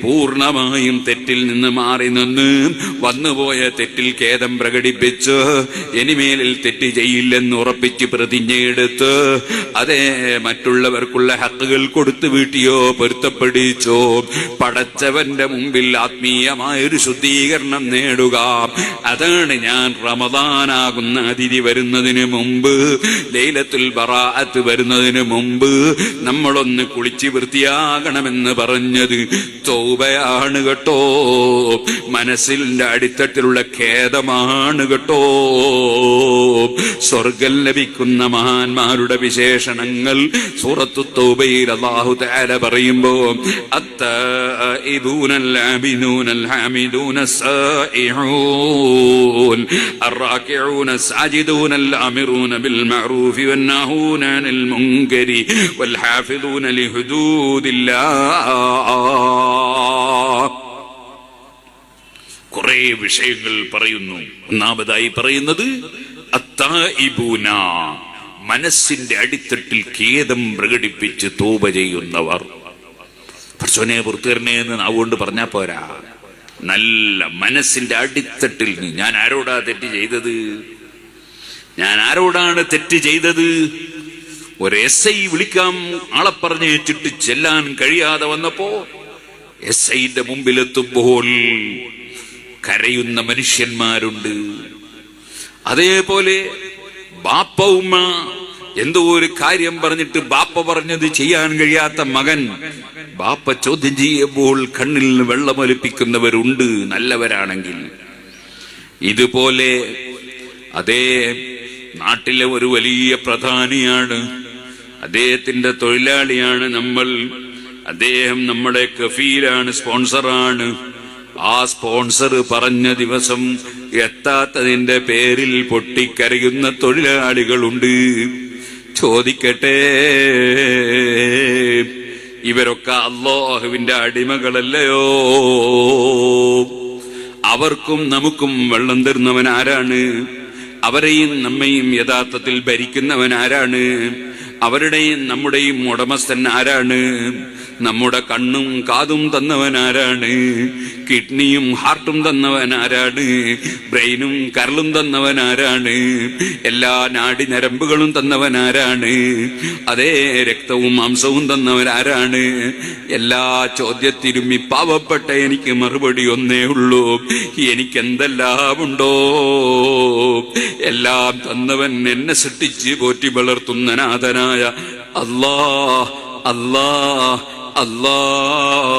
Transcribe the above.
പൂർണ്ണമായും തെറ്റിൽ നിന്ന് മാറി നിന്ന് വന്നുപോയ തെറ്റിൽ ഖേദം പ്രകടിപ്പിച്ച് ഇനിമേലിൽ തെറ്റ് ചെയ്യില്ലെന്ന് ഉറപ്പിച്ച് പ്രതിജ്ഞയെടുത്ത് അതേ മറ്റുള്ളവർക്കുള്ള ഹക്കുകൾ കൊടുത്തു വീട്ടിയോ പൊരുത്തപ്പെടിച്ചോ പടച്ചവന്റെ മുമ്പിൽ ആത്മീയമായൊരു ശുദ്ധീകരണം നേടുക. അതാണ് ഞാൻ റമദാനാകുന്ന അതിഥി വരുന്നതിന് മുമ്പ്, ലൈലത്തുൽ ബറാഅത്ത് വരുന്നതിന് മുമ്പ് നമ്മളൊന്ന് കുളിച്ച് വൃത്തിയാകണമെന്ന് പറഞ്ഞു. തൗബയാണ് കേട്ടോ, മനസ്സിന്റെ അടിത്തട്ടിലുള്ള ഖേദമാണ് കേട്ടോ. സ്വർഗം ലഭിക്കുന്ന മഹാന്മാരുടെ വിശേഷണങ്ങൾ സൂറത്തു തൗബയിൽ അല്ലാഹു തആല പറയുമ്പോ അത്തഈബൂനൽ ആബിദൂനൽ ഹാമിദൂനസ് സായിഊൻ അർറാകിഊനസ് സാജിദൂനൽ ആമിറൂന ബിൽ മഅറൂഫി വന്നഹൂന അനിൽ മുൻകരി വൽ ഹാഫിദൂന ലിഹുദൂദില്ലാഹ്. കുറെ വിഷയങ്ങൾ പറയുന്നു. ഒന്നാമതായി പറയുന്നത് അത്തായിബൂന, മനസ്സിന്റെ അടിത്തട്ടിൽ ഖേദം പ്രകടിപ്പിച്ച് തൗബ ചെയ്യുന്നവർ. പടച്ചോനെ പുറത്തുവരണേ എന്ന് നാവുകൊണ്ട് പറഞ്ഞാ പോരാ, നല്ല മനസ്സിന്റെ അടിത്തട്ടിൽ ഞാൻ ആരോടാ തെറ്റ് ചെയ്തത്, ഞാൻ ആരോടാണ് തെറ്റ് ചെയ്തത്. ഒരു SI വിളിക്കാം ആളെ പറഞ്ഞേച്ചിട്ട് ചെല്ലാൻ കഴിയാതെ വന്നപ്പോ SIന്റെ മുമ്പിലെത്തുമ്പോൾ കരയുന്ന മനുഷ്യന്മാരുണ്ട്. അതേപോലെ ബാപ്പ ഉമ്മ എന്തോ ഒരു കാര്യം പറഞ്ഞിട്ട് ബാപ്പ പറഞ്ഞത് ചെയ്യാൻ കഴിയാത്ത മകൻ ബാപ്പ ചോദ്യം ചെയ്യുമ്പോൾ കണ്ണിൽ വെള്ളമൊലിപ്പിക്കുന്നവരുണ്ട് നല്ലവരാണെങ്കിൽ. ഇതുപോലെ അതേ നാട്ടിലെ ഒരു വലിയ പ്രധാനിയാണ്, അദ്ദേഹത്തിന്റെ തൊഴിലാളിയാണ് നമ്മൾ, അദ്ദേഹം നമ്മുടെ കഫീലാണ്, സ്പോൺസറാണ്. ആ സ്പോൺസർ പറഞ്ഞ ദിവസം എത്താത്തതിന്റെ പേരിൽ പൊട്ടിക്കരയുന്ന തൊഴിലാളികളുണ്ട്. ചോദിക്കട്ടെ, ഇവരൊക്കെ അല്ലാഹുവിന്റെ അടിമകളല്ലയോ? അവർക്കും നമുക്കും വെള്ളം തരുന്നവൻ ആരാണ്? അവരെയും നമ്മയും യഥാർത്ഥത്തിൽ ഭരിക്കുന്നവൻ ആരാണ്? അവരുടെയും നമ്മുടെയും ഉടമസ്ഥൻ ആരാണ്? നമ്മുടെ കണ്ണും കാതും തന്നവൻ ആരാണ്? കിഡ്നിയും ഹാർട്ടും തന്നവൻ ആരാണ്? ബ്രെയിനും കരളും തന്നവൻ ആരാണ്? എല്ലാ നാഡി ഞരമ്പുകളും തന്നവൻ ആരാണ്? അതേ രക്തവും മാംസവും തന്നവൻ ആരാണ്? എല്ലാ ചോദ്യത്തിലും ഈ പാവപ്പെട്ട എനിക്ക് മറുപടി ഒന്നേ ഉള്ളൂ, എനിക്കെന്തെല്ലാം ഉണ്ടോ എല്ലാം തന്നവൻ, എന്നെ സൃഷ്ടിച്ച് പോറ്റി വളർത്തുന്ന നാഥനായ അല്ലാഹ് അല്ലാഹ് അല്ലാഹ്.